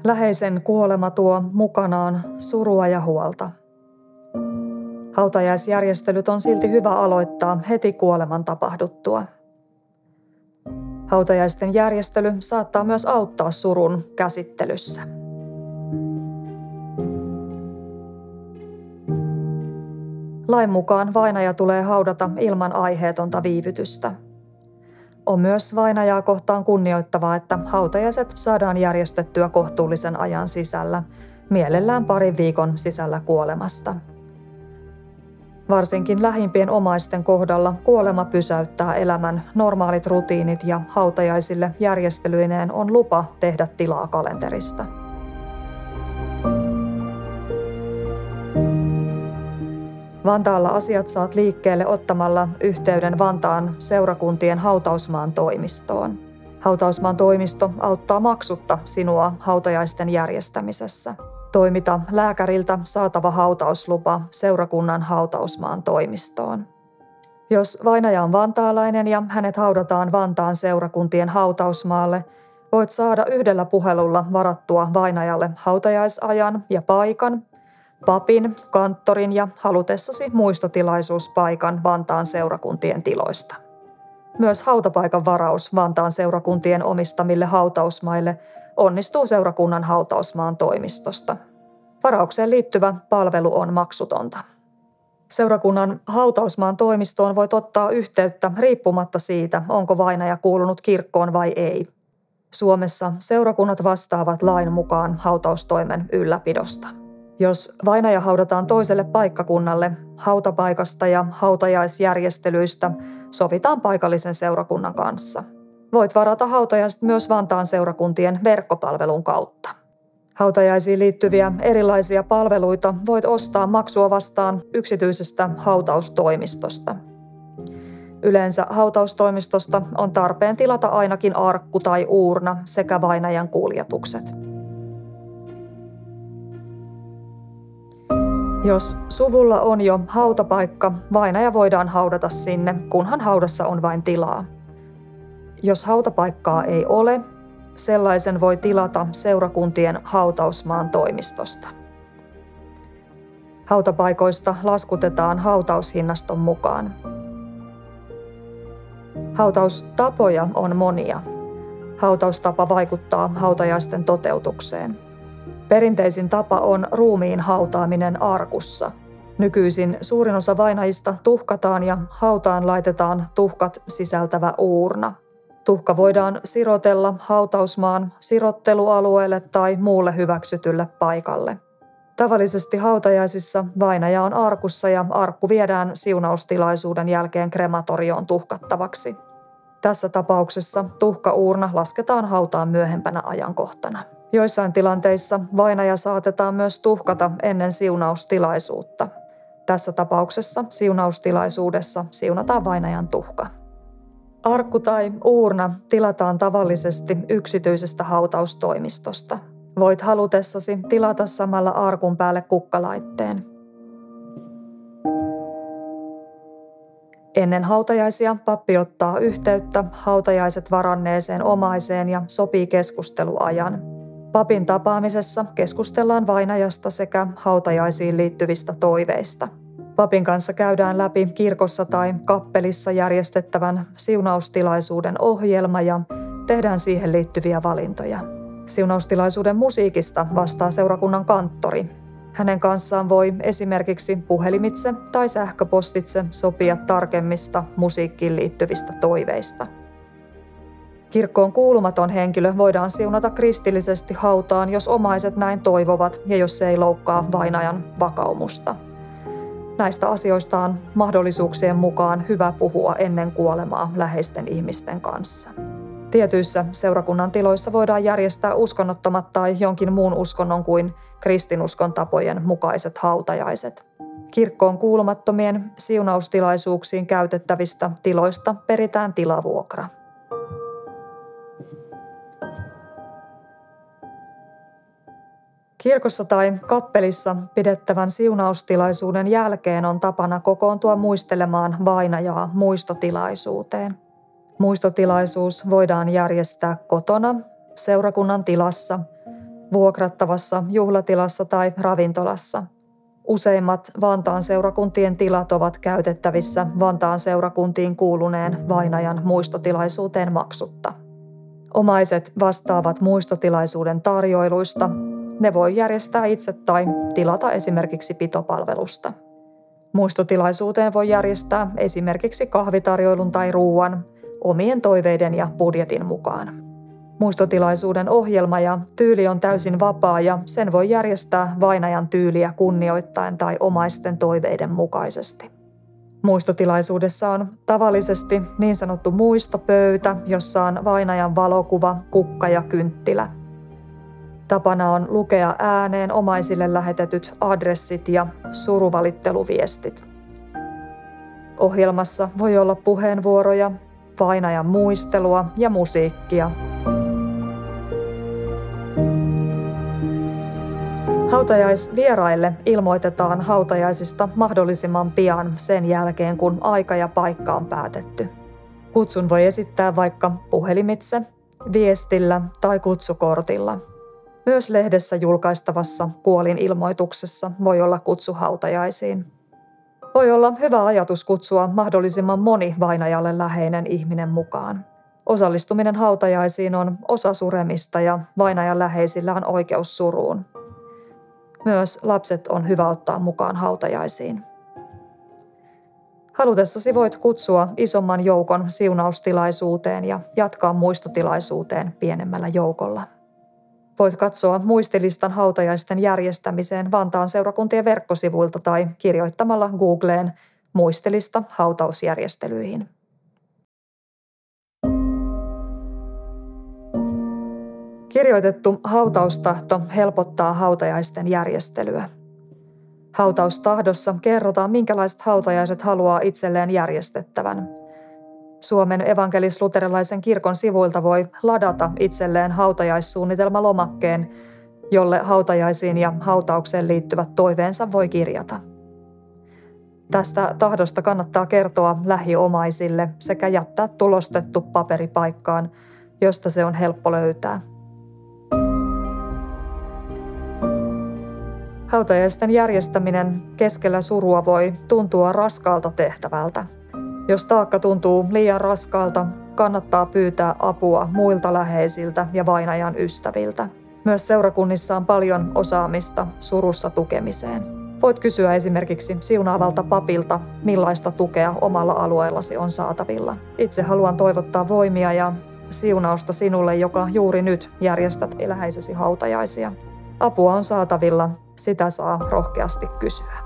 Läheisen kuolema tuo mukanaan surua ja huolta. Hautajaisjärjestelyt on silti hyvä aloittaa heti kuoleman tapahduttua. Hautajaisten järjestely saattaa myös auttaa surun käsittelyssä. Lain mukaan vainaja tulee haudata ilman aiheetonta viivytystä. On myös vainajaa kohtaan kunnioittavaa, että hautajaiset saadaan järjestettyä kohtuullisen ajan sisällä, mielellään parin viikon sisällä kuolemasta. Varsinkin lähimpien omaisten kohdalla kuolema pysäyttää elämän normaalit rutiinit ja hautajaisille järjestelyineen on lupa tehdä tilaa kalenterista. Vantaalla asiat saat liikkeelle ottamalla yhteyden Vantaan seurakuntien hautausmaan toimistoon. Hautausmaan toimisto auttaa maksutta sinua hautajaisten järjestämisessä. Toimita lääkäriltä saatava hautauslupa seurakunnan hautausmaan toimistoon. Jos vainaja on vantaalainen ja hänet haudataan Vantaan seurakuntien hautausmaalle, voit saada yhdellä puhelulla varattua vainajalle hautajaisajan ja paikan, papin, kanttorin ja halutessasi muistotilaisuuspaikan Vantaan seurakuntien tiloista. Myös hautapaikan varaus Vantaan seurakuntien omistamille hautausmaille onnistuu seurakunnan hautausmaan toimistosta. Varaukseen liittyvä palvelu on maksutonta. Seurakunnan hautausmaan toimistoon voit ottaa yhteyttä riippumatta siitä, onko vainaja kuulunut kirkkoon vai ei. Suomessa seurakunnat vastaavat lain mukaan hautaustoimen ylläpidosta. Jos vainaja haudataan toiselle paikkakunnalle, hautapaikasta ja hautajaisjärjestelyistä sovitaan paikallisen seurakunnan kanssa. Voit varata hautajaiset myös Vantaan seurakuntien verkkopalvelun kautta. Hautajaisiin liittyviä erilaisia palveluita voit ostaa maksua vastaan yksityisestä hautaustoimistosta. Yleensä hautaustoimistosta on tarpeen tilata ainakin arkku tai uurna sekä vainajan kuljetukset. Jos suvulla on jo hautapaikka, vainaja voidaan haudata sinne, kunhan haudassa on vain tilaa. Jos hautapaikkaa ei ole, sellaisen voi tilata seurakuntien hautausmaan toimistosta. Hautapaikoista laskutetaan hautaushinnaston mukaan. Hautaustapoja on monia. Hautaustapa vaikuttaa hautajaisten toteutukseen. Perinteisin tapa on ruumiin hautaaminen arkussa. Nykyisin suurin osa vainajista tuhkataan ja hautaan laitetaan tuhkat sisältävä uurna. Tuhka voidaan sirotella hautausmaan sirottelualueelle tai muulle hyväksytylle paikalle. Tavallisesti hautajaisissa vainaja on arkussa ja arkku viedään siunaustilaisuuden jälkeen krematorioon tuhkattavaksi. Tässä tapauksessa tuhkauurna lasketaan hautaan myöhempänä ajankohtana. Joissain tilanteissa vainaja saatetaan myös tuhkata ennen siunaustilaisuutta. Tässä tapauksessa siunaustilaisuudessa siunataan vainajan tuhka. Arkku tai uurna tilataan tavallisesti yksityisestä hautaustoimistosta. Voit halutessasi tilata samalla arkun päälle kukkalaitteen. Ennen hautajaisia pappi ottaa yhteyttä hautajaiset varanneeseen omaiseen ja sopii keskusteluajan. Papin tapaamisessa keskustellaan vainajasta sekä hautajaisiin liittyvistä toiveista. Papin kanssa käydään läpi kirkossa tai kappelissa järjestettävän siunaustilaisuuden ohjelma ja tehdään siihen liittyviä valintoja. Siunaustilaisuuden musiikista vastaa seurakunnan kanttori. Hänen kanssaan voi esimerkiksi puhelimitse tai sähköpostitse sopia tarkemmista musiikkiin liittyvistä toiveista. Kirkkoon kuulumaton henkilö voidaan siunata kristillisesti hautaan, jos omaiset näin toivovat ja jos se ei loukkaa vainajan vakaumusta. Näistä asioista on mahdollisuuksien mukaan hyvä puhua ennen kuolemaa läheisten ihmisten kanssa. Tietyissä seurakunnan tiloissa voidaan järjestää uskonnottomat tai jonkin muun uskonnon kuin kristinuskon tapojen mukaiset hautajaiset. Kirkkoon kuulumattomien siunaustilaisuuksiin käytettävistä tiloista peritään tilavuokra. Kirkossa tai kappelissa pidettävän siunaustilaisuuden jälkeen on tapana kokoontua muistelemaan vainajaa muistotilaisuuteen. Muistotilaisuus voidaan järjestää kotona, seurakunnan tilassa, vuokrattavassa juhlatilassa tai ravintolassa. Useimmat Vantaan seurakuntien tilat ovat käytettävissä Vantaan seurakuntiin kuuluneen vainajan muistotilaisuuteen maksutta. Omaiset vastaavat muistotilaisuuden tarjoiluista. Ne voi järjestää itse tai tilata esimerkiksi pitopalvelusta. Muistotilaisuuteen voi järjestää esimerkiksi kahvitarjoilun tai ruuan omien toiveiden ja budjetin mukaan. Muistotilaisuuden ohjelma ja tyyli on täysin vapaa ja sen voi järjestää vainajan tyyliä kunnioittaen tai omaisten toiveiden mukaisesti. Muistotilaisuudessa on tavallisesti niin sanottu muistopöytä, jossa on vainajan valokuva, kukka ja kynttilä. Tapana on lukea ääneen omaisille lähetetyt adressit ja suruvalitteluviestit. Ohjelmassa voi olla puheenvuoroja, vainajan muistelua ja musiikkia. Hautajaisvieraille ilmoitetaan hautajaisista mahdollisimman pian sen jälkeen, kun aika ja paikka on päätetty. Kutsun voi esittää vaikka puhelimitse, viestillä tai kutsukortilla. Myös lehdessä julkaistavassa kuolinilmoituksessa voi olla kutsu hautajaisiin. Voi olla hyvä ajatus kutsua mahdollisimman moni vainajalle läheinen ihminen mukaan. Osallistuminen hautajaisiin on osa suremista ja vainajan läheisillä on oikeus suruun. Myös lapset on hyvä ottaa mukaan hautajaisiin. Halutessasi voit kutsua isomman joukon siunaustilaisuuteen ja jatkaa muistotilaisuuteen pienemmällä joukolla. Voit katsoa muistilistan hautajaisten järjestämiseen Vantaan seurakuntien verkkosivuilta tai kirjoittamalla Googleen muistilista hautausjärjestelyihin. Kirjoitettu hautaustahto helpottaa hautajaisten järjestelyä. Hautaustahdossa kerrotaan, minkälaiset hautajaiset haluaa itselleen järjestettävän. Suomen evankelis-luterilaisen kirkon sivuilta voi ladata itselleen hautajaissuunnitelmalomakkeen, jolle hautajaisiin ja hautaukseen liittyvät toiveensa voi kirjata. Tästä tahdosta kannattaa kertoa lähiomaisille sekä jättää tulostettu paperi paikkaan, josta se on helppo löytää. Hautajaisten järjestäminen keskellä surua voi tuntua raskaalta tehtävältä. Jos taakka tuntuu liian raskaalta, kannattaa pyytää apua muilta läheisiltä ja vainajan ystäviltä. Myös seurakunnissa on paljon osaamista surussa tukemiseen. Voit kysyä esimerkiksi siunaavalta papilta, millaista tukea omalla alueellasi on saatavilla. Itse haluan toivottaa voimia ja siunausta sinulle, joka juuri nyt järjestät läheisesi hautajaisia. Apua on saatavilla, sitä saa rohkeasti kysyä.